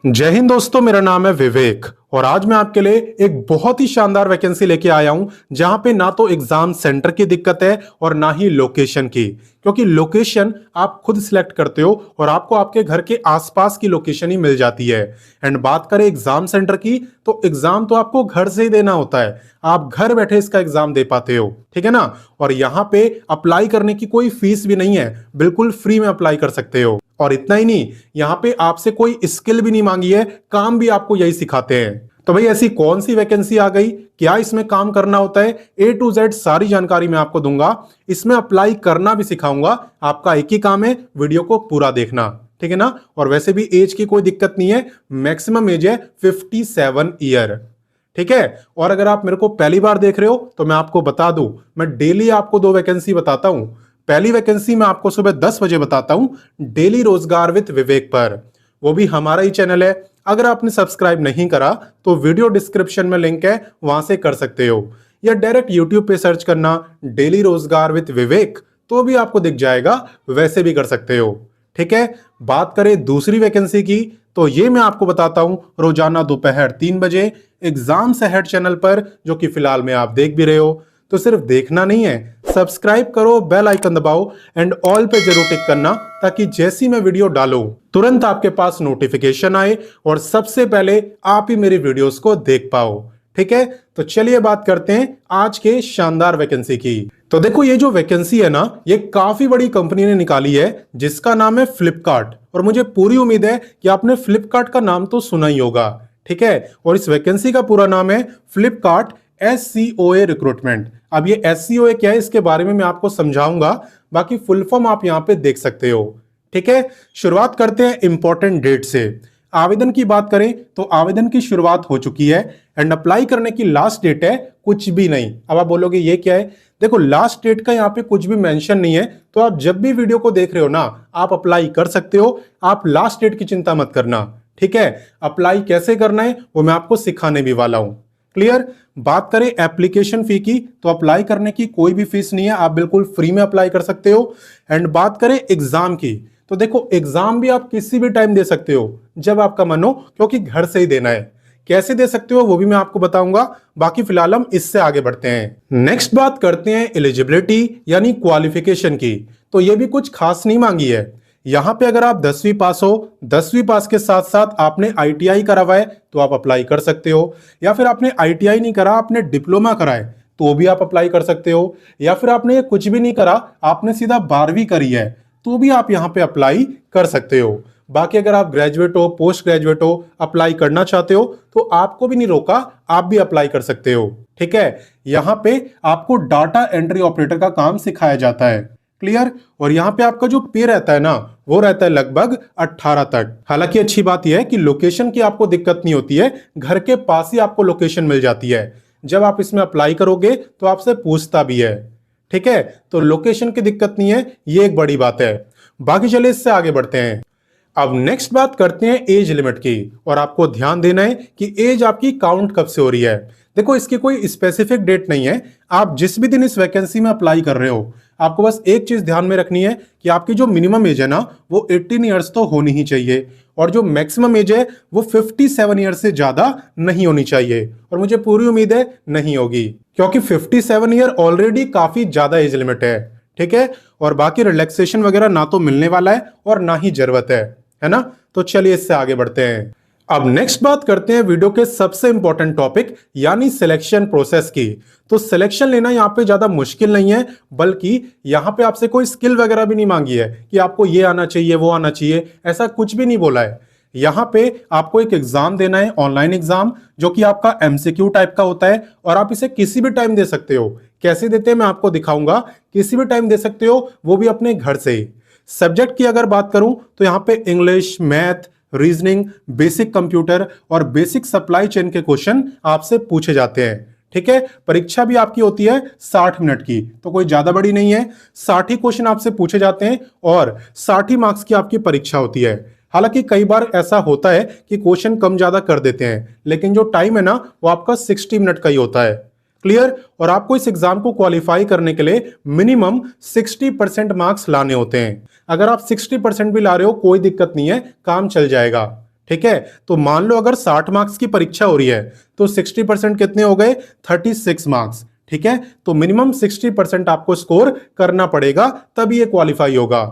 जय हिंद दोस्तों, मेरा नाम है विवेक और आज मैं आपके लिए एक बहुत ही शानदार वैकेंसी लेके आया हूं जहां पे ना तो एग्जाम सेंटर की दिक्कत है और ना ही लोकेशन की, क्योंकि लोकेशन आप खुद सिलेक्ट करते हो और आपको आपके घर के आसपास की लोकेशन ही मिल जाती है। एंड बात करें एग्जाम सेंटर की, तो एग्जाम तो आपको घर से ही देना होता है, आप घर बैठे इसका एग्जाम दे पाते हो, ठीक है ना। और यहाँ पे अप्लाई करने की कोई फीस भी नहीं है, बिल्कुल फ्री में अप्लाई कर सकते हो। और इतना ही नहीं, यहाँ पे आपसे कोई स्किल भी नहीं मांगी है, काम भी आपको यही सिखाते हैं। तो भाई ऐसी कौन सी वैकेंसी आ गई, क्या इसमें काम करना होता है, A to Z सारी जानकारी मैं आपको दूंगा। इसमें अप्लाई करना भी सिखाऊंगा। आपका एक ही काम है, वीडियो को पूरा देखना, ठीक है ना। और वैसे भी एज की कोई दिक्कत नहीं है, मैक्सिमम एज है 57 ईयर, ठीक है। और अगर आप मेरे को पहली बार देख रहे हो तो मैं आपको बता दूं, मैं डेली आपको 2 वैकेंसी बताता हूं। पहली वैकेंसी मैं आपको सुबह 10 बजे बताता हूं, डेली रोजगार विद विवेक पर, वो भी हमारा ही चैनल है। अगर आपने सब्सक्राइब नहीं करा तो वीडियो डिस्क्रिप्शन में लिंक है, वहां से कर सकते हो, या डायरेक्ट यूट्यूब पे सर्च करना डेली रोजगार विद विवेक, तो भी आपको दिख जाएगा, वैसे भी कर सकते हो, ठीक है। बात करें दूसरी वैकेंसी की, तो ये मैं आपको बताता हूं रोजाना दोपहर 3 बजे एग्जाम से हेड चैनल पर, जो कि फिलहाल में आप देख भी रहे हो। तो सिर्फ देखना नहीं है, सब्सक्राइब करो, बेल आइकन दबाओ एंड ऑल पे जरूर टिक करना, ताकि जैसी मैं वीडियो डालूं तुरंत आपके पास नोटिफिकेशन आए और सबसे पहले आप ही मेरी वीडियोस को देख पाओ, ठीक है। तो चलिए बात करते हैं आज के शानदार वैकेंसी की। तो देखो, ये जो वैकेंसी है ना, ये काफी बड़ी कंपनी ने निकाली है, जिसका नाम है फ्लिपकार्ट। और मुझे पूरी उम्मीद है कि आपने फ्लिपकार्ट का नाम तो सुना ही होगा, ठीक है। और इस वैकेंसी का पूरा नाम है फ्लिपकार्ट SCOA रिक्रूटमेंट। अब ये SCOA क्या है, इसके बारे में मैं आपको समझाऊंगा, बाकी फुल फॉर्म आप यहां पे देख सकते हो, ठीक है। शुरुआत करते हैं इंपॉर्टेंट डेट से। आवेदन की बात करें तो आवेदन की शुरुआत हो चुकी है एंड अप्लाई करने की लास्ट डेट है कुछ भी नहीं। अब आप बोलोगे ये क्या है, देखो लास्ट डेट का यहाँ पे कुछ भी मेंशन नहीं है, तो आप जब भी वीडियो को देख रहे हो ना, आप अप्लाई कर सकते हो, आप लास्ट डेट की चिंता मत करना, ठीक है। अप्लाई कैसे करना है वो मैं आपको सिखाने भी वाला हूं, क्लियर। बात करें एप्लीकेशन फी की, तो अप्लाई करने की कोई भी फीस नहीं है, आप बिल्कुल फ्री में अप्लाई कर सकते हो। एंड बात करें एग्जाम की, तो देखो एग्जाम भी आप किसी भी टाइम दे सकते हो, जब आपका मन हो, क्योंकि घर से ही देना है। कैसे दे सकते हो वो भी मैं आपको बताऊंगा, बाकी फिलहाल हम इससे आगे बढ़ते हैं। नेक्स्ट बात करते हैं एलिजिबिलिटी यानी क्वालिफिकेशन की। तो ये भी कुछ खास नहीं मांगी है। यहां पे अगर आप 10वीं पास हो, 10वीं पास के साथ साथ आपने ITI करा हुआ है तो आप अप्लाई कर सकते हो, या फिर आपने ITI नहीं करा, आपने डिप्लोमा करा है तो भी आप अप्लाई कर सकते हो, या फिर आपने कुछ भी नहीं करा, आपने सीधा 12वीं करी है तो भी आप यहां पे अप्लाई कर सकते हो। बाकी अगर आप ग्रेजुएट हो, पोस्ट ग्रेजुएट हो, अप्लाई करना चाहते हो तो आपको भी नहीं रोका, आप भी अप्लाई कर सकते हो, ठीक है। यहां पे आपको डाटा एंट्री ऑपरेटर का काम सिखाया जाता है, क्लियर। और यहाँ पे आपका जो पे रहता है ना, वो रहता है लगभग 18 तक। हालांकि अच्छी बात यह है कि लोकेशन की आपको दिक्कत नहीं होती है, घर के पास ही आपको लोकेशन मिल जाती है। जब आप इसमें अप्लाई करोगे तो आपसे पूछता भी है, ठीक है। तो लोकेशन की दिक्कत नहीं है, ये एक बड़ी बात है। बाकी चलिए इससे आगे बढ़ते हैं। अब नेक्स्ट बात करते हैं एज लिमिट की, और आपको ध्यान देना है कि एज आपकी काउंट कब से हो रही है। देखो इसकी कोई स्पेसिफिक डेट नहीं है, आप जिस भी दिन इस वैकेंसी में अप्लाई कर रहे हो, आपको बस एक चीज ध्यान में रखनी है कि आपकी जो मिनिमम एज है ना, वो 18 ईयर्स तो होनी ही चाहिए, और जो मैक्सिमम एज है वो 57 ईयर से ज्यादा नहीं होनी चाहिए। और मुझे पूरी उम्मीद है नहीं होगी, क्योंकि 57 ईयर ऑलरेडी काफी ज्यादा एज लिमिट है, ठीक है। और बाकी रिलैक्सेशन वगैरह ना तो मिलने वाला है और ना ही जरूरत है ना। तो चलिए इससे आगे बढ़ते हैं। अब नेक्स्ट बात करते हैं वीडियो के सबसे इंपॉर्टेंट टॉपिक यानी सिलेक्शन प्रोसेस की। तो सिलेक्शन लेना यहाँ पे ज्यादा मुश्किल नहीं है, बल्कि यहाँ पे आपसे कोई स्किल वगैरह भी नहीं मांगी है कि आपको ये आना चाहिए वो आना चाहिए, ऐसा कुछ भी नहीं बोला है। यहाँ पे आपको एक एग्जाम देना है, ऑनलाइन एग्जाम, जो कि आपका MCQ टाइप का होता है, और आप इसे किसी भी टाइम दे सकते हो। कैसे देते हैं मैं आपको दिखाऊंगा, किसी भी टाइम दे सकते हो, वो भी अपने घर से ही। सब्जेक्ट की अगर बात करूं तो यहाँ पे English, math, reasoning, basic computer और बेसिक सप्लाई चेन के क्वेश्चन आपसे पूछे जाते हैं, ठीक है। परीक्षा भी आपकी होती है 60 मिनट की, तो कोई ज्यादा बड़ी नहीं है। 60 ही क्वेश्चन आपसे पूछे जाते हैं और 60 ही मार्क्स की आपकी परीक्षा होती है। हालांकि कई बार ऐसा होता है कि क्वेश्चन कम ज्यादा कर देते हैं, लेकिन जो टाइम है ना, वो आपका 60 मिनट का ही होता है, क्लियर। और आपको इस एग्जाम को क्वालिफाई करने के लिए मिनिमम 60% मार्क्स लाने होते हैं। अगर आप 60% भी ला रहे हो कोई दिक्कत नहीं है, काम चल जाएगा, ठीक है, तो मान लो अगर 60 मार्क्स की परीक्षा हो रही है तो 60% कितने हो गए? 36 मार्क्स। ठीक है, तो मिनिमम 60% आपको स्कोर करना पड़ेगा तभी ये क्वालिफाई होगा।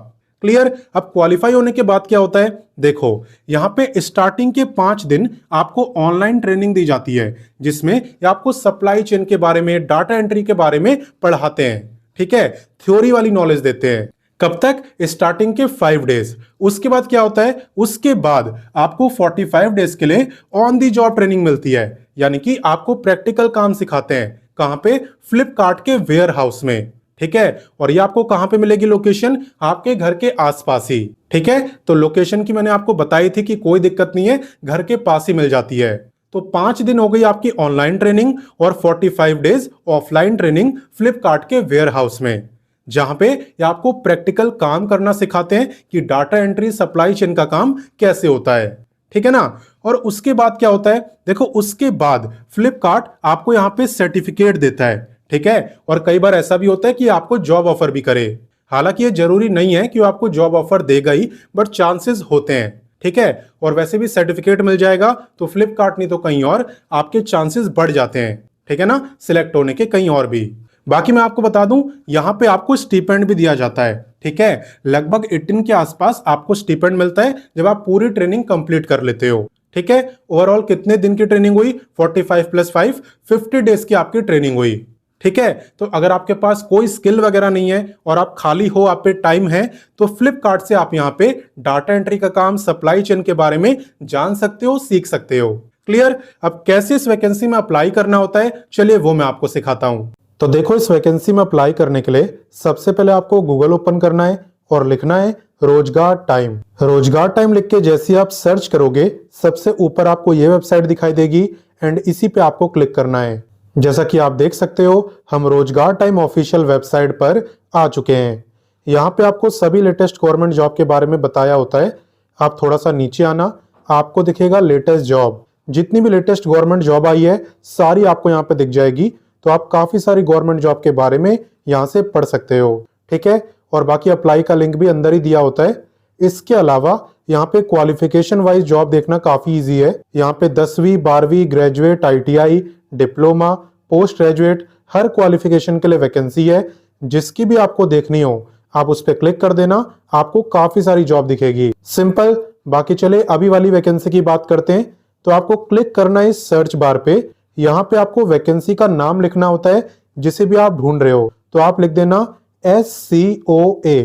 क्लियर? अब क्वालिफाई होने के बाद क्या होता है? देखो, यहां पे स्टार्टिंग के 5 दिन आपको ऑनलाइन ट्रेनिंग दी जाती है जिसमें ये आपको सप्लाई चेन के बारे में, डाटा एंट्री के बारे में पढ़ाते हैं। ठीक है, थ्योरी वाली नॉलेज देते हैं। कब तक? स्टार्टिंग के 5 डेज। उसके बाद क्या होता है? उसके बाद आपको 45 डेज के लिए ऑन दी जॉब ट्रेनिंग मिलती है, यानी कि आपको प्रैक्टिकल काम सिखाते हैं। कहां पे? फ्लिपकार्ट के वेयर हाउस में। ठीक है, और ये आपको कहां पे मिलेगी लोकेशन? आपके घर के आसपास ही। ठीक है, तो लोकेशन की मैंने आपको बताई थी कि कोई दिक्कत नहीं है, घर के पास ही मिल जाती है। तो 5 दिन हो गई आपकी ऑनलाइन ट्रेनिंग और 45 डेज ऑफलाइन ट्रेनिंग फ्लिपकार्ट के वेयर हाउस में, जहां पे ये आपको प्रैक्टिकल काम करना सिखाते हैं कि डाटा एंट्री, सप्लाई चेन का काम कैसे होता है। ठीक है ना? और उसके बाद क्या होता है? देखो, उसके बाद फ्लिपकार्ट आपको यहां पे सर्टिफिकेट देता है। ठीक है, और कई बार ऐसा भी होता है कि आपको जॉब ऑफर भी करे। हालांकि ये जरूरी नहीं है कि वो आपको जॉब ऑफर देगा ही, बट चांसेस होते हैं। ठीक है, और वैसे भी सर्टिफिकेट मिल जाएगा तो फ्लिपकार्ट नहीं तो कहीं और आपके चांसेस बढ़ जाते हैं। ठीक है ना, सिलेक्ट होने के कहीं और भी। बाकी मैं आपको बता दूं, यहां पे आपको स्टीपेंड भी दिया जाता है। ठीक है, लगभग 18 के आसपास आपको स्टीपेंड मिलता है जब आप पूरी ट्रेनिंग कंप्लीट कर लेते हो। ठीक है, ओवरऑल कितने दिन की ट्रेनिंग हुई? 45 + 5 50 डेज की आपकी ट्रेनिंग हुई। ठीक है, तो अगर आपके पास कोई स्किल वगैरह नहीं है और आप खाली हो, आप पे टाइम है, तो फ्लिपकार्ट से आप यहां पे डाटा एंट्री का काम, सप्लाई चेन के बारे में जान सकते हो, सीख सकते हो। क्लियर? अब कैसे इस वैकेंसी में अप्लाई करना होता है, चलिए वो मैं आपको सिखाता हूं। तो देखो, इस वैकेंसी में अप्लाई करने के लिए सबसे पहले आपको गूगल ओपन करना है और लिखना है रोजगार टाइम। रोजगार टाइम लिख के जैसे आप सर्च करोगे, सबसे ऊपर आपको ये वेबसाइट दिखाई देगी एंड इसी पे आपको क्लिक करना है। जैसा कि आप देख सकते हो, हम रोजगार टाइम ऑफिशियल वेबसाइट पर आ चुके हैं। यहाँ पे आपको सभी लेटेस्ट गवर्नमेंट जॉब के बारे में बताया होता है। आप थोड़ा सा नीचे आना, आपको दिखेगा लेटेस्ट जॉब। जितनी भी लेटेस्ट गवर्नमेंट जॉब आई है सारी आपको यहाँ पे दिख जाएगी। तो आप काफी सारी गवर्नमेंट जॉब के बारे में यहाँ से पढ़ सकते हो। ठीक है, और बाकी अप्लाई का लिंक भी अंदर ही दिया होता है। इसके अलावा यहाँ पे क्वालिफिकेशन वाइज जॉब देखना काफी इजी है। यहाँ पे 10वीं 12वीं graduate, ITI, diploma, post graduate, हर क्वालिफिकेशन के लिए वैकेंसी है। जिसकी भी आपको देखनी हो आप उस पर क्लिक कर देना, आपको काफी सारी जॉब दिखेगी। सिंपल। बाकी चले अभी वाली वैकेंसी की बात करते हैं। तो आपको क्लिक करना है इस सर्च बार पे। यहाँ पे आपको वैकेंसी का नाम लिखना होता है जिसे भी आप ढूंढ रहे हो। तो आप लिख देना SCOA।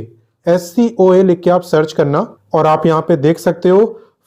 SCOA लिख के आप सर्च करना और आप यहाँ पे देख सकते हो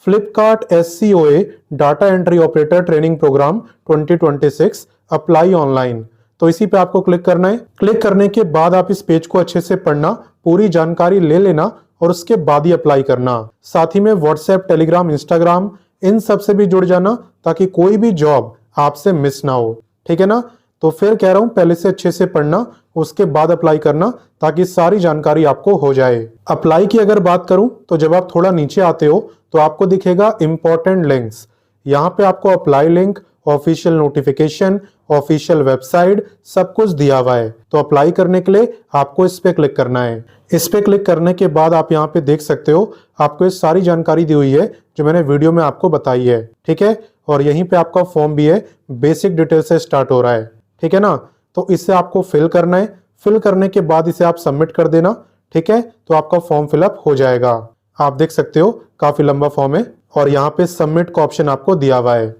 Flipkart SCOA data entry operator training program 2026 apply online. तो इसी पे आपको क्लिक करना है। क्लिक करने के बाद आप इस पेज को अच्छे से पढ़ना, पूरी जानकारी ले लेना और उसके बाद ही अप्लाई करना। साथ ही में व्हाट्सएप, टेलीग्राम, इंस्टाग्राम इन सब से भी जुड़ जाना ताकि कोई भी जॉब आपसे मिस ना हो। ठीक है ना? तो फिर कह रहा हूं, पहले से अच्छे से पढ़ना, उसके बाद अप्लाई करना ताकि सारी जानकारी आपको हो जाए। अप्लाई की अगर बात करूं तो जब आप थोड़ा नीचे आते हो तो आपको दिखेगा इंपॉर्टेंट लिंक्स। यहाँ पे आपको apply link, official notification, official website सब कुछ दिया हुआ है। तो अप्लाई करने के लिए आपको इस पे क्लिक करना है। इस पे क्लिक करने के बाद आप यहाँ पे देख सकते हो आपको ये सारी जानकारी दी हुई है जो मैंने वीडियो में आपको बताई है। ठीक है, और यहीं पे आपका फॉर्म भी है, बेसिक डिटेल से स्टार्ट हो रहा है। ठीक है ना? तो इसे आपको फिल करना है। फिल करने के बाद इसे आप सबमिट कर देना। ठीक है, तो आपका फॉर्म फिलअप हो जाएगा। आप देख सकते हो काफी लंबा फॉर्म है और यहाँ पे सबमिट का ऑप्शन आपको दिया हुआ है।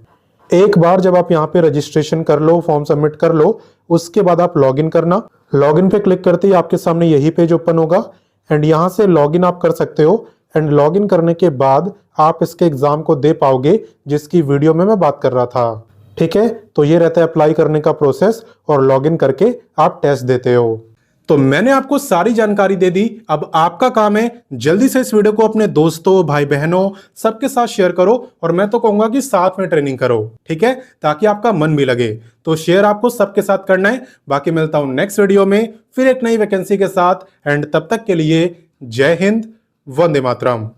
एक बार जब आप यहाँ पे रजिस्ट्रेशन कर लो, फॉर्म सबमिट कर लो, उसके बाद आप लॉगिन करना। लॉगिन पे क्लिक करते ही आपके सामने यही पेज ओपन होगा एंड यहाँ से लॉगिन आप कर सकते हो। एंड लॉगिन करने के बाद आप इसके एग्जाम को दे पाओगे जिसकी वीडियो में मैं बात कर रहा था। ठीक है, तो ये रहता है अप्लाई करने का प्रोसेस और लॉगिन करके आप टेस्ट देते हो। तो मैंने आपको सारी जानकारी दे दी। अब आपका काम है जल्दी से इस वीडियो को अपने दोस्तों, भाई बहनों सबके साथ शेयर करो और मैं तो कहूंगा कि साथ में ट्रेनिंग करो। ठीक है, ताकि आपका मन भी लगे। तो शेयर आपको सबके साथ करना है। बाकी मिलता हूं नेक्स्ट वीडियो में फिर एक नई वैकेंसी के साथ एंड तब तक के लिए जय हिंद, वंदे मातरम।